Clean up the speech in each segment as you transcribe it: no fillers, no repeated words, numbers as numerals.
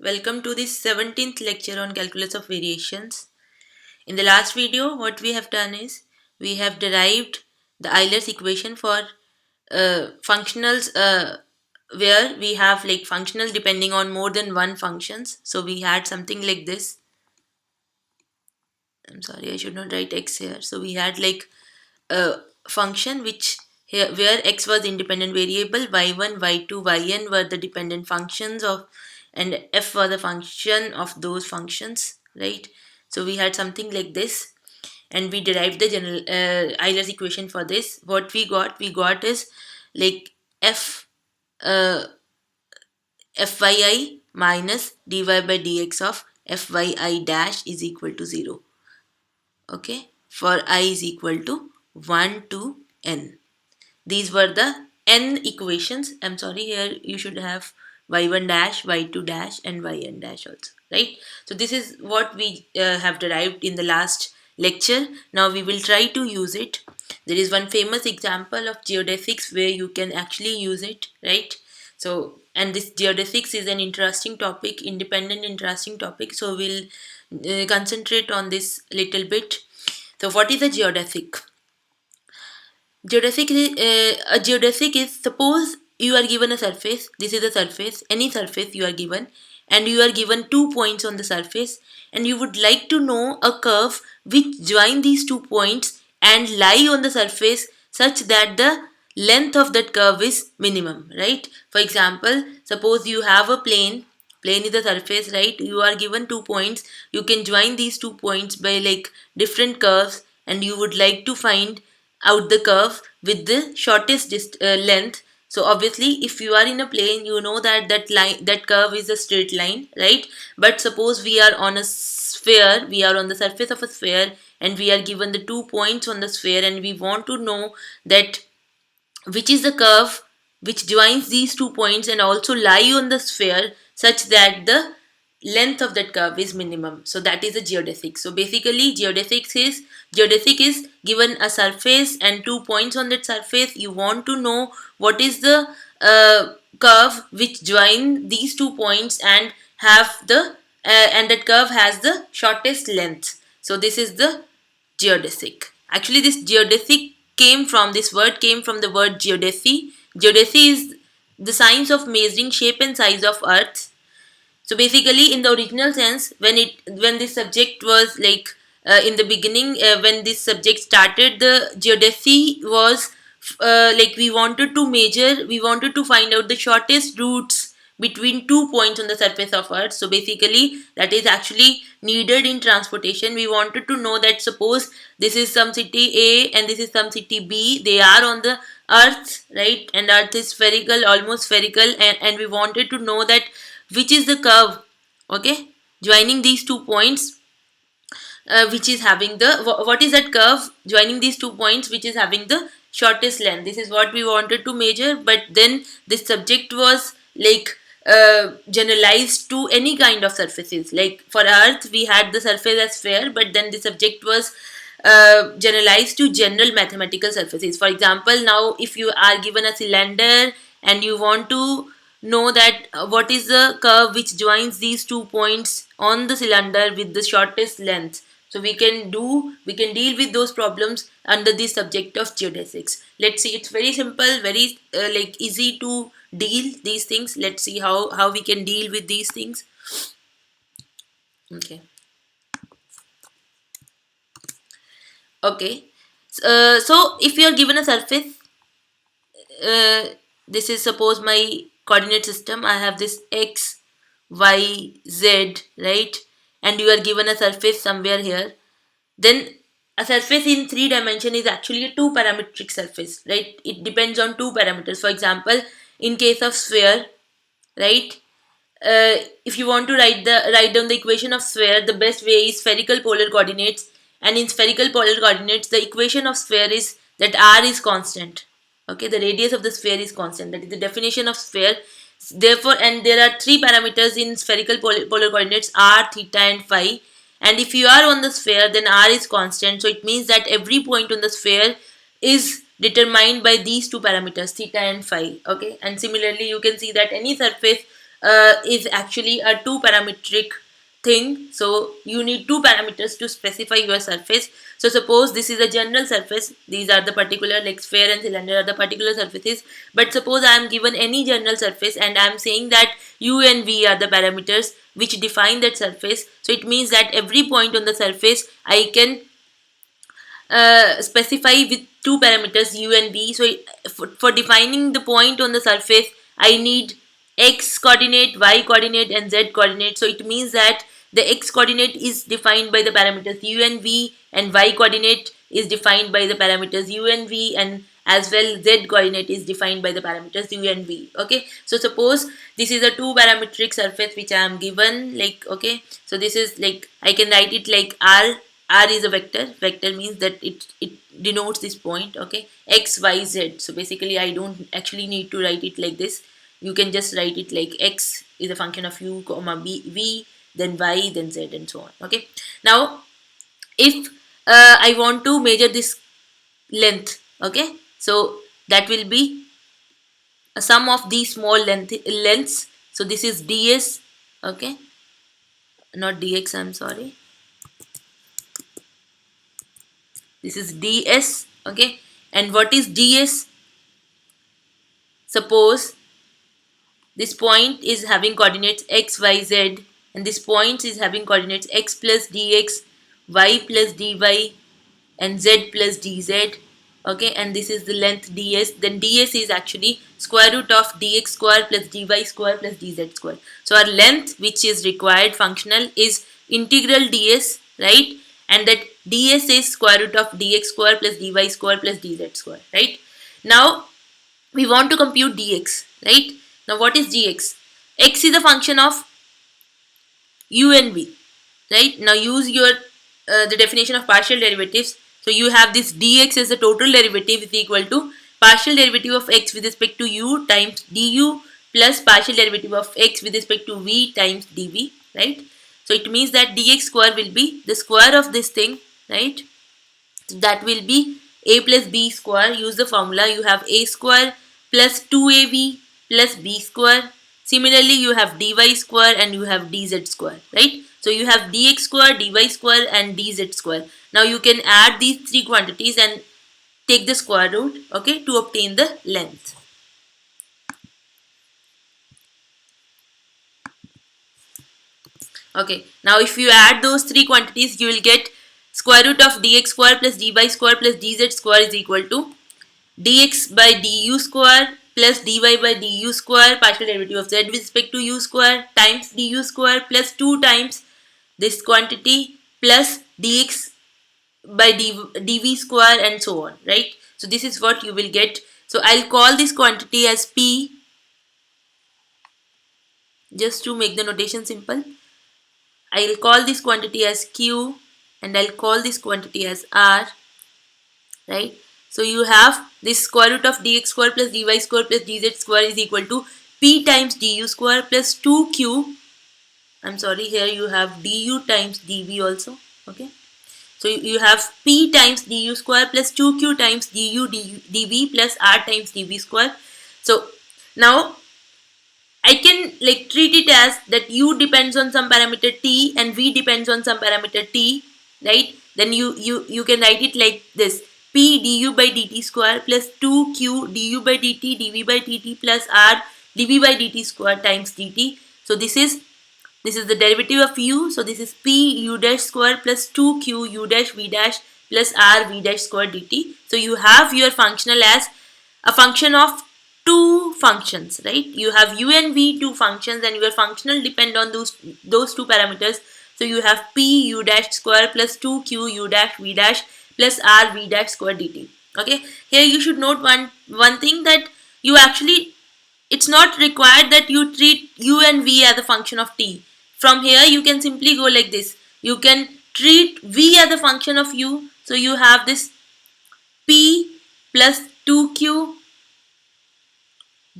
Welcome to this 17th lecture on calculus of variations. In the last video, what we have done is we have derived the Euler's equation for functionals where we have like functional depending on more than one functions. So we had something like this. I'm sorry, I should not write x here. So we had like a function which here where x was independent variable, y1, y2, yn were the dependent functions of, and f was the function of those functions, right? So we had something like this, and we derived the general Euler's equation for this. What we got is like f uh, fyi minus dy by dx of fyi dash is equal to 0. Okay, for I is equal to 1 to n. These were the n equations. I'm sorry, here you should have y1 dash, y2 dash and yn dash also, right? So this is what we have derived in the last lecture. Now we will try to use it. There is one famous example of geodesics where you can actually use it, right? So, and this geodesics is an interesting topic, independent interesting topic. So we'll concentrate on this little bit. So what is a geodesic? A geodesic is, suppose you are given a surface, this is a surface, any surface you are given, and you are given 2 points on the surface, and you would like to know a curve which join these 2 points and lie on the surface such that the length of that curve is minimum, right? For example, suppose you have a plane is the surface, right? You are given 2 points, you can join these 2 points by like different curves, and you would like to find out the curve with the shortest length. So obviously if you are in a plane, you know that that curve is a straight line, right? But suppose we are on a sphere, we are on the surface of a sphere, and we are given the 2 points on the sphere, and we want to know that which is the curve which joins these 2 points and also lie on the sphere such that the length of that curve is minimum. So that is a geodesic. So basically geodesic is given a surface and 2 points on that surface. You want to know what is the curve which join these 2 points and have the and that curve has the shortest length. So this is the geodesic. Actually this geodesic this word came from the word geodesy. Geodesy is the science of measuring shape and size of earth. So basically in the original sense, when this subject was like in the beginning, when this subject started, the geodesy was like we wanted to find out the shortest routes between 2 points on the surface of earth. So basically that is actually needed in transportation. We wanted to know that suppose this is some city A and this is some city B, they are on the earth, right? And earth is spherical, almost spherical, and we wanted to know that which is the curve, okay, joining these 2 points, which is having the what is that curve joining these 2 points which is having the shortest length. This is what we wanted to measure, but then this subject was like generalized to any kind of surfaces. Like for earth we had the surface as sphere, but then the subject was generalized to general mathematical surfaces. For example, now if you are given a cylinder and you want to know that what is the curve which joins these 2 points on the cylinder with the shortest length, so we can deal with those problems under the subject of geodesics. Let's see, it's very simple, very like easy to deal these things. Let's see how we can deal with these things. Okay, so if you are given a surface, this is suppose my coordinate system. I have this x, y, z, right? And you are given a surface somewhere here. Then a surface in 3 dimension is actually a 2 parametric surface, right? It depends on 2 parameters. For example, in case of sphere, right? If you want to write down the equation of sphere, the best way is spherical polar coordinates. And in spherical polar coordinates, the equation of sphere is that r is constant. Okay, the radius of the sphere is constant. That is the definition of sphere. Therefore, and there are 3 parameters in spherical polar coordinates: r, theta, and phi. And if you are on the sphere, then r is constant. So it means that every point on the sphere is determined by these 2 parameters, theta and phi. Okay, and similarly, you can see that any surface is actually a two parametric thing. So you need two parameters to specify your surface. So suppose this is a general surface, these are the particular, like sphere and cylinder are the particular surfaces, but suppose I am given any general surface and I am saying that u and v are the parameters which define that surface. So it means that every point on the surface I can specify with two parameters u and v. So for defining the point on the surface, I need x coordinate, y coordinate and z coordinate. So it means that the x coordinate is defined by the parameters u and v, and y coordinate is defined by the parameters u and v, and as well z coordinate is defined by the parameters u and v. Okay, so suppose this is a two parametric surface which I am given, like, okay, so this is like, I can write it like r is a vector. Vector means that it denotes this point, okay, x y z. So basically I don't actually need to write it like this. You can just write it like x is a function of u comma v, then y, then z, and so on. Okay, now if I want to measure this length, okay, so that will be a sum of these small lengths. So this is ds, okay, not dx, I'm sorry, this is ds. Okay, and what is ds? Suppose this point is having coordinates x, y, z, and this point is having coordinates x plus dx, y plus dy, and z plus dz. Okay, and this is the length ds. Then ds is actually square root of dx square plus dy square plus dz square. So our length which is required functional is integral ds, right? And that ds is square root of dx square plus dy square plus dz square, right? Now we want to compute dx, right? Now what is dx? X is a function of u and v, right? Now use your the definition of partial derivatives. So you have this dx as the total derivative is equal to partial derivative of x with respect to u times du plus partial derivative of x with respect to v times dv, right? So it means that dx square will be the square of this thing, right? So that will be a plus b square. Use the formula. You have a square plus 2ab plus b square. Similarly, you have dy square and you have dz square, right? So you have dx square, dy square and dz square. Now you can add these three quantities and take the square root, okay, to obtain the length. Okay, now if you add those three quantities, you will get square root of dx square plus dy square plus dz square is equal to dx by du square plus dy by du square partial derivative of z with respect to u square times du square plus 2 times this quantity plus dx by dv square and so on, right? So this is what you will get. So I'll call this quantity as p, just to make the notation simple. I'll call this quantity as q and I'll call this quantity as r, right? So you have this square root of dx square plus dy square plus dz square is equal to p times du square plus 2q. I'm sorry, here you have du times dv also, okay? So you have p times du square plus 2q times du dv plus r times dv square. So now I can like treat it as that u depends on some parameter t and v depends on some parameter t, right? Then you can write it like this: p du by dt square plus 2q du by dt dv by dt plus r dv by dt square times dt. So this is the derivative of u. So this is p u dash square plus 2q u dash v dash plus r v dash square dt. So you have your functional as a function of two functions, right? You have u and v, two functions, and your functional depend on those two parameters. So you have p u dash square plus 2q u dash v dash plus r v dash square dt. Okay, here you should note one thing, that you actually, it's not required that you treat u and v as a function of t. From here you can simply go like this. You can treat v as a function of u. So you have this p plus 2q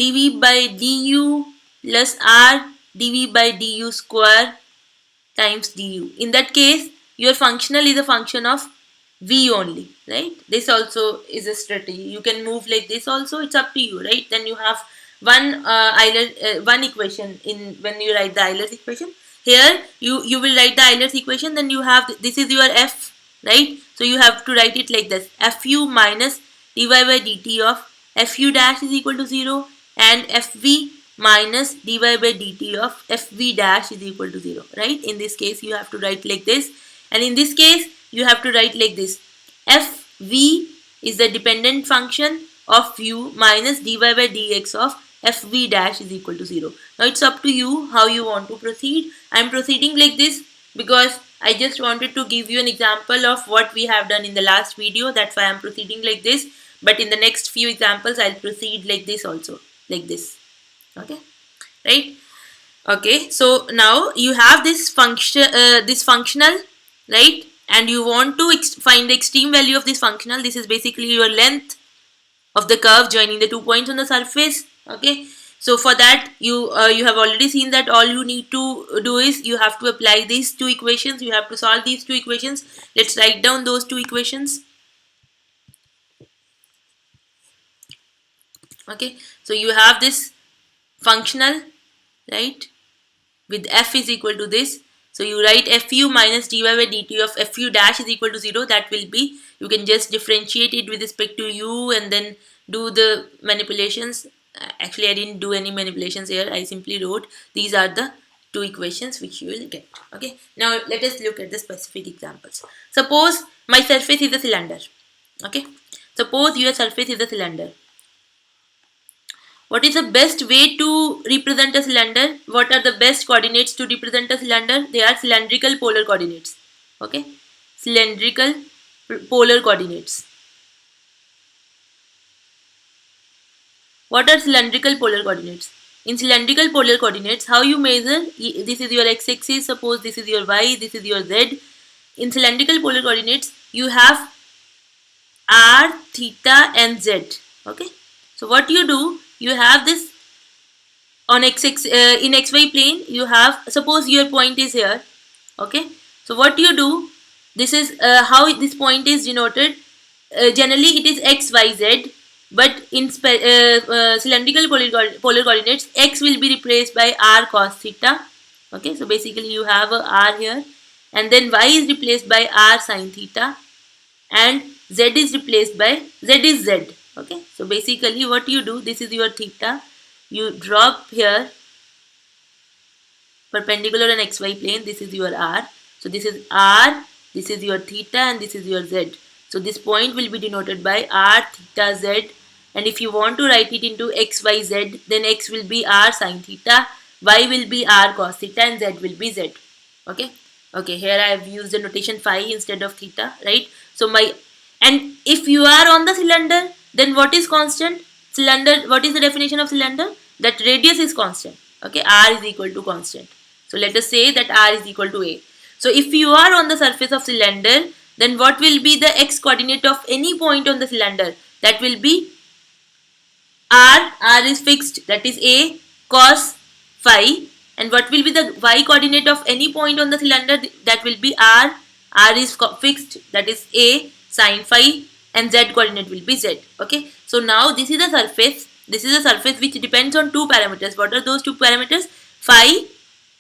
dv by du plus r dv by du square times du. In that case, your functional is a function of v only, right? This also is a strategy. You can move like this also, it's up to you, right? Then you have one equation in when you write the Euler's equation. Here you will write the Euler's equation, then you have this is your f, right? So you have to write it like this: fu minus dy by dt of fu dash is equal to 0, and fv minus dy by dt of fv dash is equal to 0, right? In this case you have to write like this, and in this case you have to write like this: fv is the dependent function of u minus dy by dx of fv dash is equal to 0. Now it's up to you how you want to proceed. I am proceeding like this because I just wanted to give you an example of what we have done in the last video. That's why I am proceeding like this. But in the next few examples, I'll proceed like this also, like this. Okay, right? Okay, so now you have this function, this functional, right? And you want to find the extreme value of this functional. This is basically your length of the curve joining the 2 points on the surface. Okay, so for that you have already seen that all you need to do is you have to apply these two equations. You have to solve these two equations. Let's write down those two equations. Okay, so you have this functional, right, with f is equal to this. So you write fu minus dy by dt of fu dash is equal to 0. That will be, you can just differentiate it with respect to u and then do the manipulations. Actually I didn't do any manipulations here. I simply wrote these are the two equations which you will get. Okay, now let us look at the specific examples. Suppose my surface is a cylinder. Okay, suppose your surface is a cylinder. What is the best way to represent a cylinder? What are the best coordinates to represent a cylinder? They are cylindrical polar coordinates. Okay, cylindrical polar coordinates. What are cylindrical polar coordinates? In cylindrical polar coordinates, how you measure? This is your x-axis. Suppose this is your y. This is your z. In cylindrical polar coordinates, you have r, theta, and z. Okay. So what you do? You have this on in xy plane. You have, suppose your point is here. Okay, so what you do, this is how this point is denoted. Generally it is x, y, z, but in cylindrical polar coordinates, x will be replaced by r cos theta. Okay, so basically you have a r here, and then y is replaced by r sin theta, and z is replaced by z is z. Okay, so basically what you do, this is your theta, you drop here perpendicular on xy plane, this is your r. So this is r, this is your theta, and this is your z. So this point will be denoted by r, theta, z, and if you want to write it into x, y, z, then x will be r sin theta, y will be r cos theta, and z will be z. Okay, okay, here I have used the notation phi instead of theta, right? So and if you are on the cylinder, then what is constant? Cylinder, what is the definition of cylinder? That radius is constant. Okay, r is equal to constant. So let us say that r is equal to a. So if you are on the surface of cylinder, then what will be the x coordinate of any point on the cylinder? That will be r is fixed, that is a cos phi, and what will be the y coordinate of any point on the cylinder? That will be r is fixed, that is a sin phi, and z coordinate will be z. Okay, so now this is a surface. This is a surface which depends on two parameters. What are those two parameters? Phi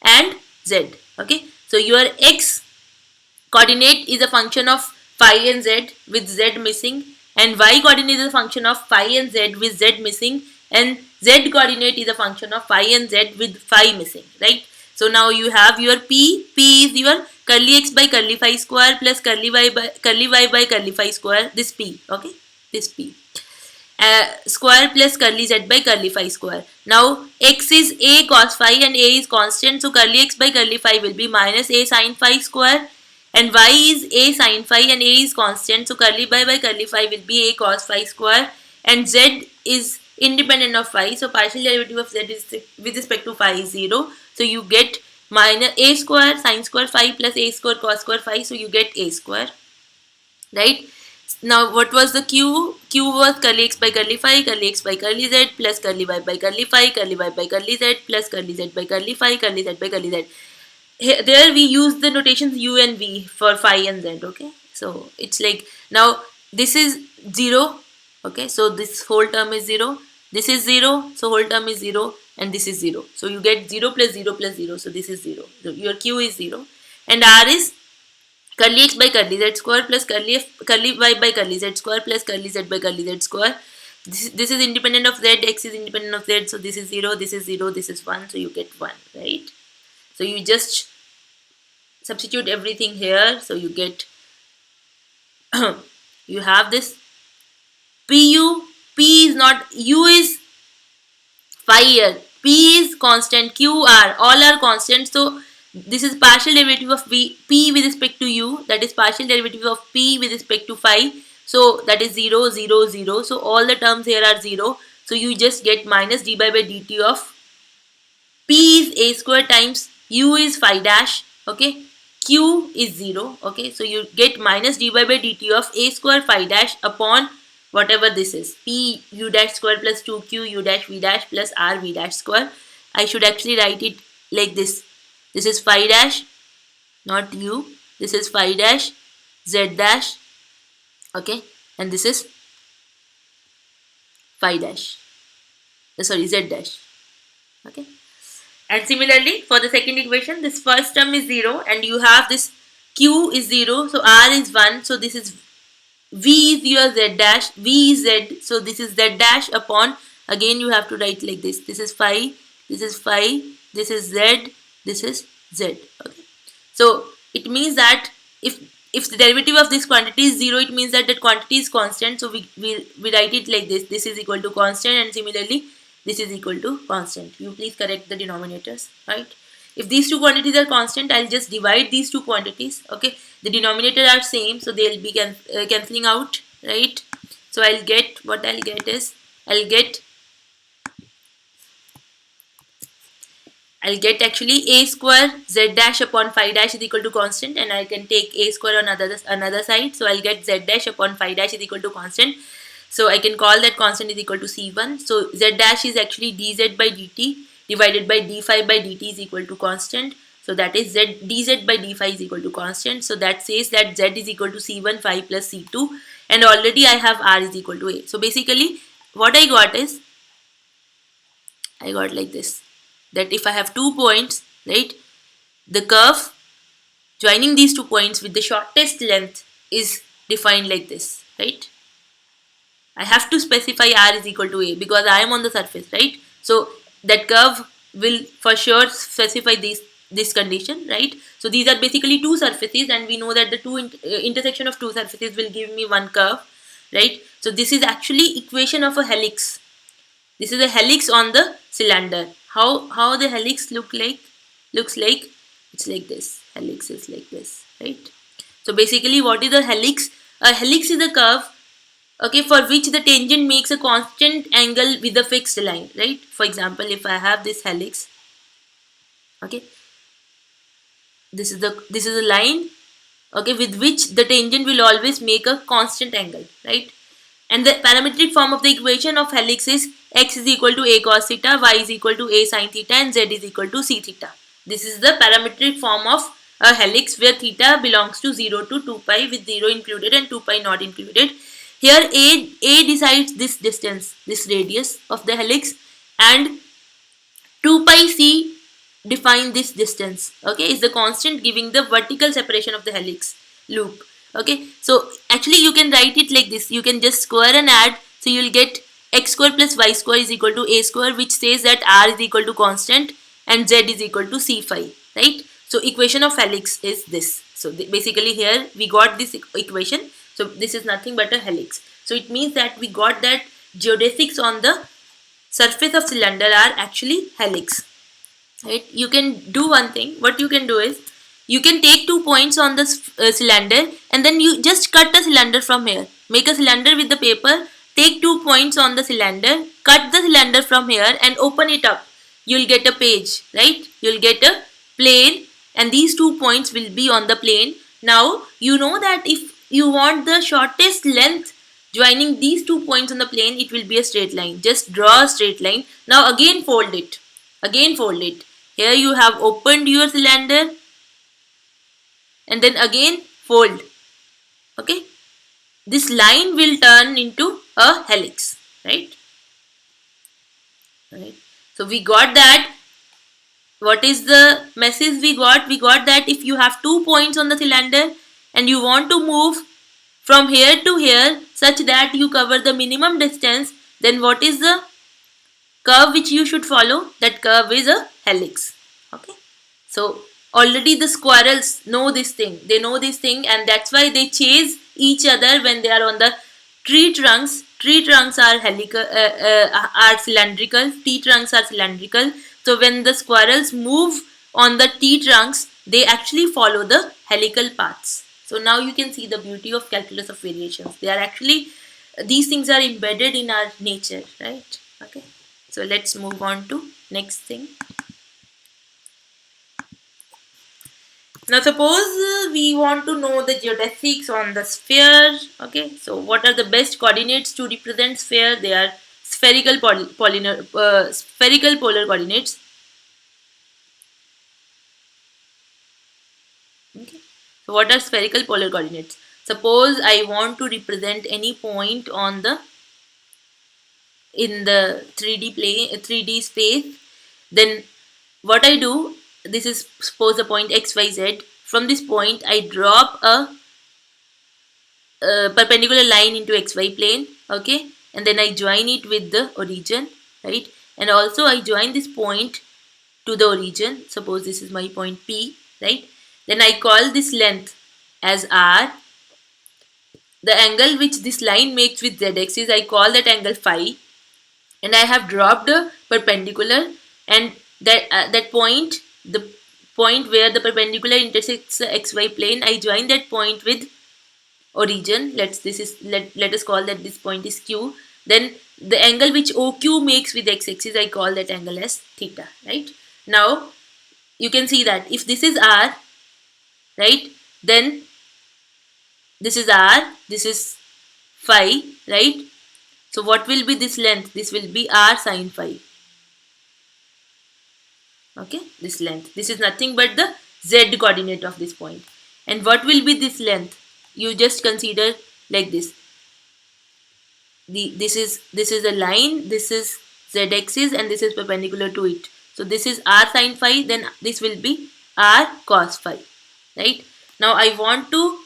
and z. Okay, so your x coordinate is a function of phi and z with z missing, and y coordinate is a function of phi and z with z missing, and z coordinate is a function of phi and z with phi missing, right? So now you have your p is your curly x by curly phi square plus curly y by curly phi square, this p. Okay, this p square plus curly z by curly phi square. Now x is a cos phi and a is constant, so curly x by curly phi will be minus a sin phi square, and y is a sin phi and a is constant, so curly by curly phi will be a cos phi square, and z is independent of phi, so partial derivative of z is with respect to phi is 0, so you get minus a square sin square phi plus a square cos square phi, so you get a square, right? Now what was the q? Q was curly x by curly phi, curly x by curly z plus curly y by curly phi, curly y by curly z plus curly z by curly phi, curly z by curly z. Here, there we use the notations u and v for phi and z. Okay, so it's like, now this is 0. Okay, so this whole term is 0. This is 0, so whole term is 0, and this is 0. So you get 0 plus 0 plus 0, so this is 0. So your Q is 0. And R is curly x by curly z square plus curly y by curly z square plus curly z by curly z square. This is independent of z, x is independent of z, so this is 0, this is 0, this is 1, so you get 1, right? So you just substitute everything here, so you get you have this pu, p is not, u is phi here, p is constant, q r, all are constant, so this is partial derivative of p with respect to u, that is partial derivative of p with respect to phi, so that is 0, 0, 0, so all the terms here are 0, so you just get minus dy by dt of p is a square times u is phi dash, okay, q is 0, okay, so you get minus dy by dt of a square phi dash upon whatever this is, p u dash square plus 2q u dash v dash plus r v dash square. I should actually write it like this. This is phi dash, not u, this is phi dash z dash, okay, and this is phi dash, sorry, z dash, okay. And similarly for the second equation, this first term is 0 and you have this q is 0, so r is 1, so this is v is your z dash, v is z, so this is z dash upon, again you have to write like this, this is phi, this is phi, this is z, this is z, okay. So it means that if the derivative of this quantity is 0, it means that that quantity is constant, so we write it like this, this is equal to constant, and similarly this is equal to constant. You please correct the denominators, right? If these two quantities are constant, I'll just divide these two quantities, okay. The denominator are same, so they'll be cancelling out, right? So I'll get, what I'll get is, I'll get actually a square z dash upon phi dash is equal to constant, and I can take a square on another side, so I'll get z dash upon phi dash is equal to constant. So I can call that constant is equal to C1. So z dash is actually dz by dt divided by d phi by dt is equal to constant. So that is dz by d phi is equal to constant. So that says that z is equal to C1 phi plus C2, and already I have r is equal to a. So basically what I got is, I got like this, that if I have 2 points, right, the curve joining these 2 points with the shortest length is defined like this, right? I have to specify r is equal to a because I am on the surface, right? So that curve will for sure specify this condition, right? So these are basically two surfaces, and we know that the intersection of two surfaces will give me one curve, right? So this is actually equation of a helix. This is a helix on the cylinder. How the helix looks like, it's like this. Helix is like this, right? So basically what is a helix? A helix is a curve, okay, for which the tangent makes a constant angle with a fixed line, right? For example, if I have this helix, okay, this is a line, okay, with which the tangent will always make a constant angle, right? And the parametric form of the equation of helix is x is equal to a cos theta, y is equal to a sin theta, and z is equal to c theta. This is the parametric form of a helix where theta belongs to 0 to 2 pi with 0 included and 2 pi not included. Here a decides this distance, this radius of the helix, and 2 pi c define this distance, okay, is the constant giving the vertical separation of the helix loop, okay. So actually you can write it like this, you can just square and add, so you will get x square plus y square is equal to a square, which says that r is equal to constant and z is equal to c phi, right? So equation of helix is this. So basically here we got this equation, so this is nothing but a helix. So it means that we got that geodesics on the surface of cylinder are actually helix, right? You can do one thing. What you can do is, you can take 2 points on the cylinder, and then you just cut a cylinder from here. Make a cylinder with the paper, take 2 points on the cylinder, cut the cylinder from here and open it up. You'll get a page, right? You'll get a plane, and these 2 points will be on the plane. Now you know that if you want the shortest length joining these 2 points on the plane, it will be a straight line. Just draw a straight line. Now again fold it. Again fold it. Here you have opened your cylinder, and then again fold, okay. This line will turn into a helix, right? right? So we got that. What is the message we got? We got that if you have 2 points on the cylinder and you want to move from here to here such that you cover the minimum distance, then what is the curve which you should follow? That curve is a helix. Okay. So already the squirrels know this thing. They know this thing, and that's why they chase each other when they are on the tree trunks. Tree trunks are helical, are cylindrical. Tree trunks are cylindrical. So when the squirrels move on the tree trunks, they actually follow the helical paths. So now you can see the beauty of calculus of variations. They are actually, these things are embedded in our nature, right? Okay. So let's move on to next thing. Now suppose we want to know the geodesics on the sphere. Okay, so what are the best coordinates to represent sphere? They are spherical spherical polar coordinates. Okay, so what are spherical polar coordinates? Suppose I want to represent any point on the in the 3D plane, 3D space. Then what I do? This is suppose the point x, y, z. From this point, I drop a perpendicular line into xy plane, okay, and then I join it with the origin, right, and also I join this point to the origin. Suppose this is my point P, right, then I call this length as R. The angle which this line makes with z axis, I call that angle phi, and I have dropped a perpendicular, and that point, the point where the perpendicular intersects the xy plane, I join that point with origin. Let us call that this point is Q. Then the angle which OQ makes with x-axis, I call that angle as theta, right? Now you can see that if this is R, right, then this is R, this is phi, right? So what will be this length? This will be R sine phi. Okay, this length. This is nothing but the z coordinate of this point. And what will be this length? You just consider like this. This is a line, this is z axis, and this is perpendicular to it. So this is r sine phi, then this will be r cos phi, right? Now I want to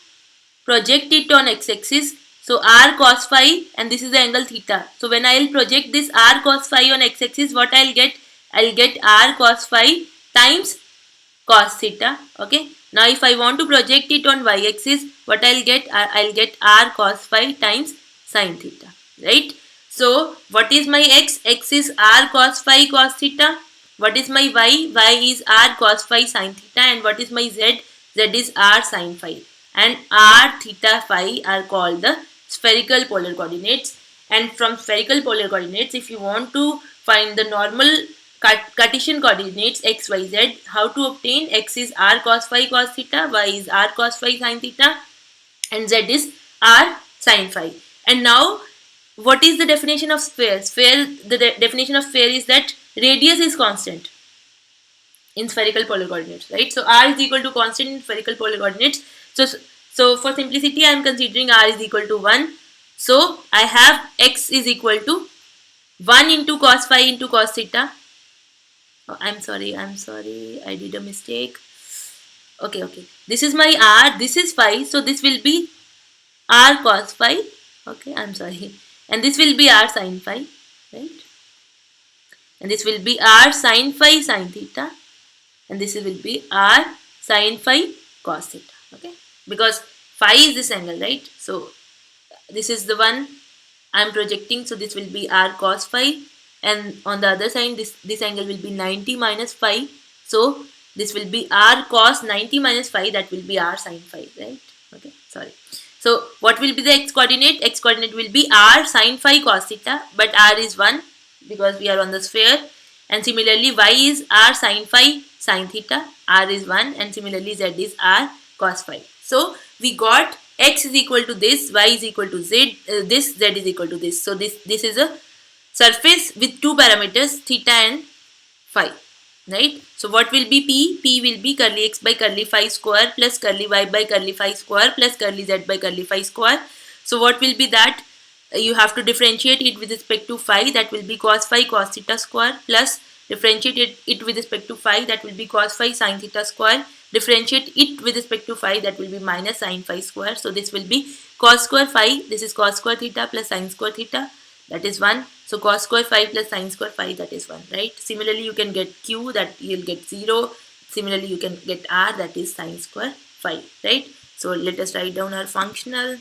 project it on x axis. So r cos phi, and this is the angle theta. So when I will project this r cos phi on x axis, what I'll get? I'll get r cos phi times cos theta. Okay. Now if I want to project it on y axis, what I'll get? I'll get r cos phi times sin theta, right? So what is my x? X is r cos phi cos theta. What is my y? Y is r cos phi sin theta. And what is my z? Z is r sin phi. And r, theta, phi are called the spherical polar coordinates. And from spherical polar coordinates, if you want to find the normal Cartesian coordinates x, y, z, how to obtain? X is r cos phi cos theta, y is r cos phi sin theta, and z is r sin phi. And now what is the definition of sphere? The definition of sphere is that radius is constant in spherical polar coordinates, right? So r is equal to constant in spherical polar coordinates. So for simplicity, I am considering r is equal to 1. So I have x is equal to 1 into cos phi into cos theta. Oh, I'm sorry, I did a mistake. Okay. This is my r, this is phi, so this will be r cos phi. Okay, I'm sorry. And this will be r sin phi, right? And this will be r sin phi sin theta. And this will be r sin phi cos theta. Okay, because phi is this angle, right? So this is the one I'm projecting. So this will be r cos phi, and on the other side this angle will be 90 minus phi. So this will be r cos 90 minus phi, that will be r sin phi, right? Okay, sorry. So what will be the x coordinate? X coordinate will be r sin phi cos theta, but r is 1 because we are on the sphere. And similarly y is r sin phi sin theta, r is 1, and similarly z is r cos phi. So we got x is equal to this, y is equal to z, this, z is equal to this. So this is a surface with two parameters, theta and phi, right? So what will be P? P will be curly x by curly phi square plus curly y by curly phi square plus curly z by curly phi square. So what will be that? you have to differentiate it with respect to phi, that will be cos phi cos theta square, plus differentiate it with respect to phi, that will be cos phi sin theta square, differentiate it with respect to phi, that will be minus sin phi square. So this will be cos square phi, this is cos square theta plus sin square theta, that is 1. So cos square phi plus sin square phi, that is 1, right? Similarly you can get q, that you'll get 0. Similarly you can get r, that is sin square phi, right? So let us write down our functional.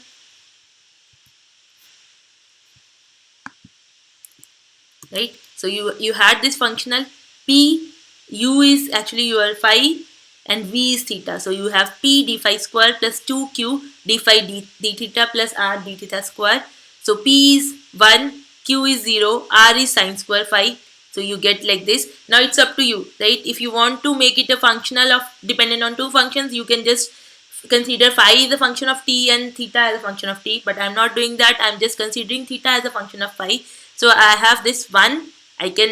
Right, so you had this functional p, u is actually your phi and v is theta, so you have p d phi square plus 2q d phi d theta plus r d theta square. So p is 1, q is 0, r is sin square phi. So you get like this. Now it's up to you, right? If you want to make it a functional of dependent on two functions, you can just consider phi is a function of t and theta as a function of t, but I'm not doing that. I'm just considering theta as a function of phi. So I have this 1, I can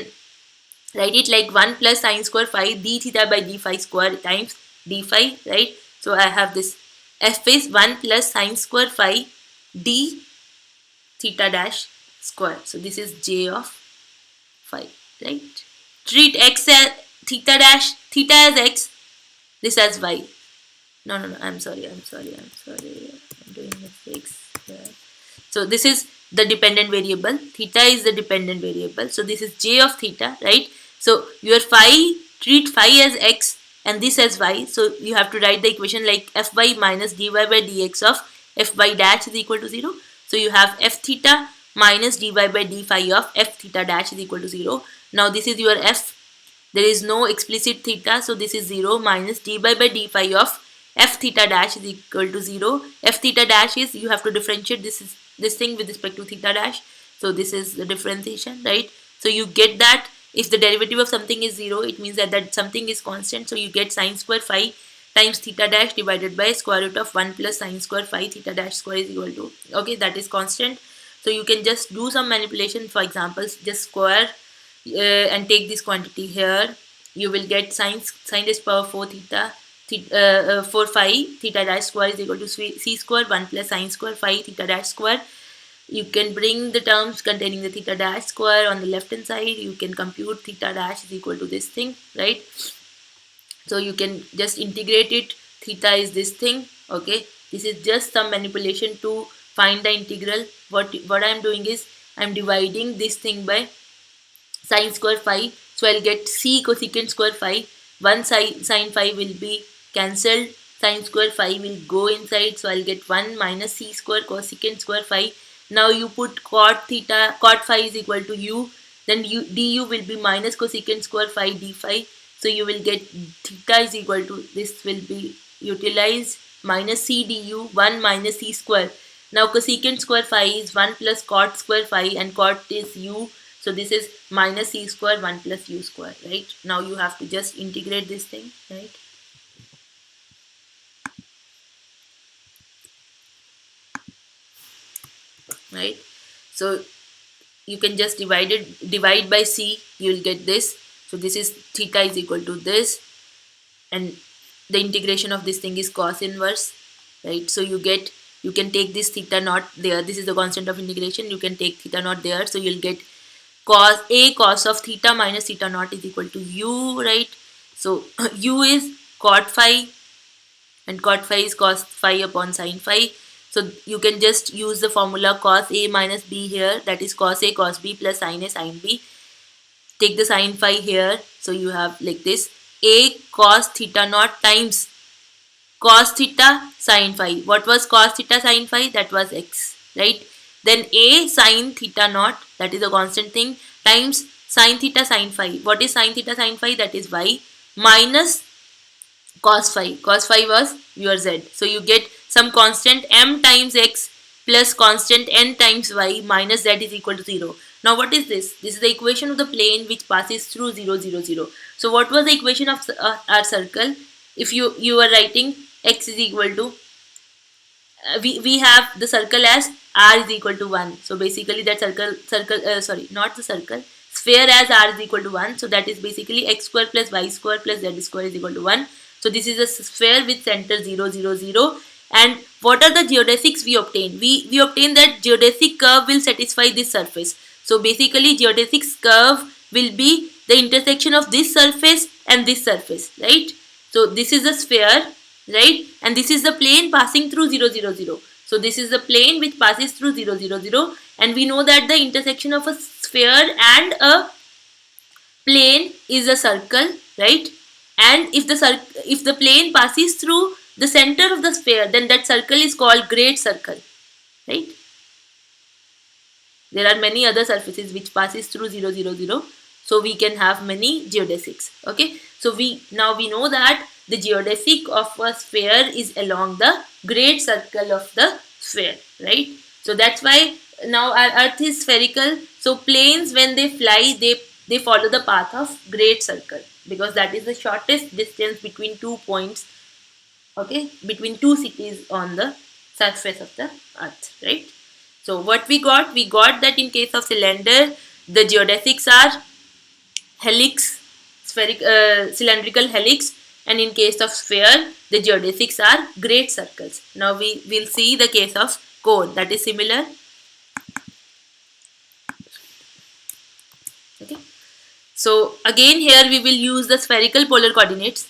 write it like 1 plus sin square phi d theta by d phi square times d phi, right? So I have this f is 1 plus sin square phi d theta dash square. So this is j of phi, right? Treat x as theta dash, theta as x, this as y. No, I'm sorry, I'm doing mistakes here. So this is the dependent variable, theta is the dependent variable, so this is j of theta, right? So your phi, treat phi as x and this as y, so you have to write the equation like fy minus dy by dx of fy dash is equal to 0. So you have f theta minus dy by d phi of f theta dash is equal to 0. Now this is your f, there is no explicit theta, so this is 0 minus dy by d phi of f theta dash is equal to 0. F theta dash is, you have to differentiate this thing with respect to theta dash, so this is the differentiation, right? So you get that if the derivative of something is 0, it means that something is constant, so you get sin square phi times theta dash divided by square root of 1 plus sin square phi theta dash square is equal to, okay, that is constant. So you can just do some manipulation. For example, just square and take this quantity here, you will get sin raised power 4 theta for phi theta dash square is equal to c square 1 plus sin square phi theta dash square. You can bring the terms containing the theta dash square on the left hand side. You can compute theta dash is equal to this thing, right? So you can just integrate it. Theta is this thing, okay? This is just some manipulation to find the integral. What I'm doing is I'm dividing this thing by sin square phi, so I'll get c cosecant square phi. One sin phi will be cancelled, sin square phi will go inside, so I'll get 1 minus c square cosecant square phi. Now you put cot phi is equal to u, then du will be minus cosecant square phi d phi, so you will get theta is equal to, this will be utilized, minus c du 1 minus c square. Now cosecant square phi is 1 plus cot square phi and cot is u, so this is minus c square 1 plus u square, right? Now you have to just integrate this thing, right? Right, so you can just divide by c, you will get this. So this is theta is equal to this, and the integration of this thing is cos inverse, right? So you can take this theta naught there, this is the constant of integration, you can take theta naught there, so you'll get cos of theta minus theta naught is equal to u, right? So u is cot phi and cot phi is cos phi upon sin phi. So you can just use the formula cos a minus b here, that is cos a cos b plus sin a sin b. Take the sin phi here, so you have like this, a cos theta naught times cos theta sin phi. What was cos theta sin phi? That was x, right? Then a sin theta naught, that is a constant thing, times sin theta sin phi. What is sin theta sin phi? That is y, minus cos phi. Cos phi was your z. So you get some constant m times x plus constant n times y minus z is equal to 0. Now what is this? This is the equation of the plane which passes through 0, 0, 0. So what was the equation of our circle? If you are writing x is equal to, we have the circle as r is equal to 1. So basically that sphere as r is equal to 1. So that is basically x square plus y square plus z square is equal to 1. So this is a sphere with center 0, 0, 0. And what are the geodesics we obtain? We obtain that geodesic curve will satisfy this surface. So basically geodesics curve will be the intersection of this surface and this surface, right? So this is a sphere, right? And this is the plane passing through 0, 0, 0. So this is the plane which passes through 0, 0, 0. And we know that the intersection of a sphere and a plane is a circle, right? And if the plane passes through the center of the sphere, then that circle is called great circle, right? There are many other surfaces which passes through 0, 0, 0. So we can have many geodesics. Okay. So we know that the geodesic of a sphere is along the great circle of the sphere, right? So that's why now our Earth is spherical. So planes, when they fly, they follow the path of great circle, because that is the shortest distance between 2 points, okay, between two cities on the surface of the Earth, right? So what we got that in case of cylinder, the geodesics are helix, cylindrical helix, and in case of sphere, the geodesics are great circles. Now we will see the case of cone, that is similar. Okay. So again here we will use the spherical polar coordinates.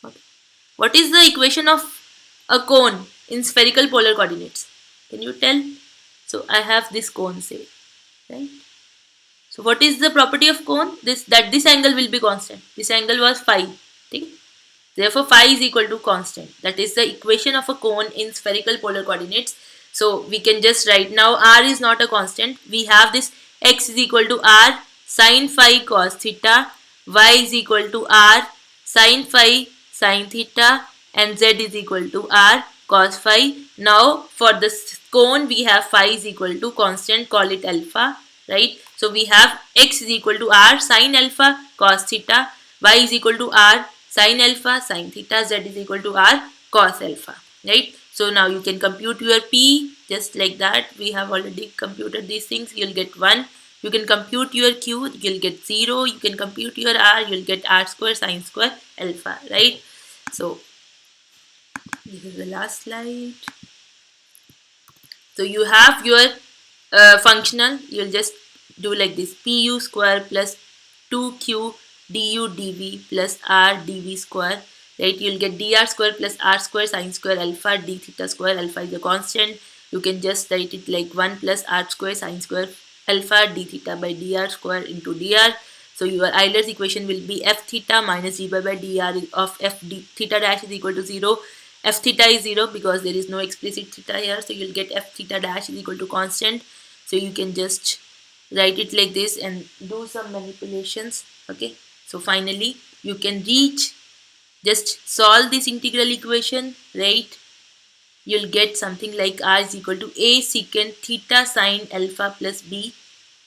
Okay. What is the equation of a cone in spherical polar coordinates? Can you tell? So I have this cone, say, right? So what is the property of cone? This angle will be constant. This angle was phi. Okay? Therefore phi is equal to constant. That is the equation of a cone in spherical polar coordinates. So we can just write, now r is not a constant. We have this x is equal to r sine phi cos theta, y is equal to r sine phi sine theta, and z is equal to r cos phi. Now for this cone we have phi is equal to constant, call it alpha, right? So we have x is equal to r sine alpha cos theta, y is equal to r sine alpha sine theta, z is equal to r cos alpha, right? So now you can compute your p just like that. We have already computed these things. You'll get 1. You can compute your q, you'll get 0. You can compute your r, you'll get r square sine square alpha, right? So this is the last slide. So you have your functional. You'll just do like this: pu square plus 2q du dv plus r dv square, right? You'll get dr square plus r square sine square alpha d theta square. Alpha is a constant. You can just write it like 1 plus r square sine square alpha d theta by dr square into dr. So your Euler's equation will be f theta minus d by dr of f d theta dash is equal to 0. F theta is 0 because there is no explicit theta here. So you'll get f theta dash is equal to constant. So you can just write it like this and do some manipulations. Okay. So finally you can reach, just solve this integral equation, right? You'll get something like r is equal to a secant theta sine alpha plus b.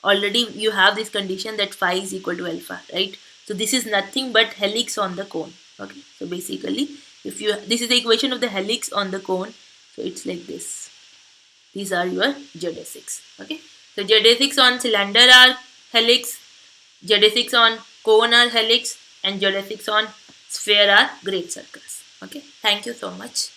Already you have this condition that phi is equal to alpha, right? So this is nothing but helix on the cone. Okay. So basically, this is the equation of the helix on the cone. So it's like this. These are your geodesics. Okay. So geodesics on cylinder are helix, geodesics on cone are helix, and geodesics on sphere are great circles. Okay. Thank you so much.